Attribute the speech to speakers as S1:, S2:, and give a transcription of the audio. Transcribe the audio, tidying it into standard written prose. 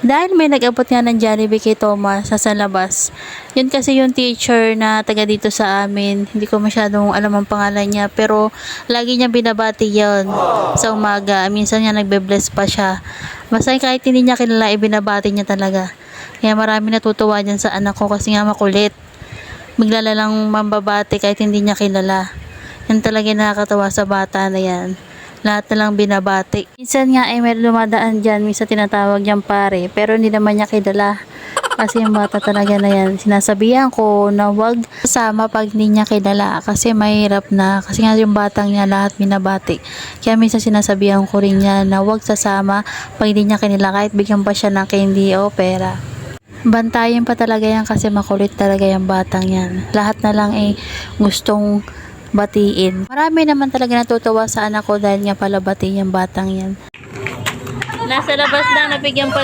S1: Dahil may nag-abot nga ng Jollibee kay Thomas sa labas. Yun kasi yung teacher na taga dito sa amin. Hindi ko masyadong alam ang pangalan niya. Pero lagi niya binabati yun sa umaga. Minsan niya nagbe-bless pa siya. Basta kahit hindi niya kilala, ibinabati niya talaga. Kaya marami natutuwa dyan sa anak ko kasi nga makulit. Bigla lang mambabati kahit hindi niya kilala. Yan talaga nakakatawa sa bata na yan. Lahat na lang binabati. Minsan nga ay may dumadaan dyan, minsan tinatawag niyang pare, pero hindi naman niya kilala. Kasi yung bata talaga na yan, sinasabihan ko na wag kasama pag hindi niya kilala kasi mahirap na. Kasi nga yung batang niya lahat binabati. Kaya minsan sinasabihan ko rin niya na wag sasama pag hindi niya kilala kahit bigyan pa siya ng candy o pera. Bantayan pa talaga yan kasi makulit talaga yung batang yan. Lahat na lang ay gustong batiin. Marami naman talaga natutuwa sa anak ko dahil nga pala batiin yung batang yan. Nasa labas lang, nabigyan pa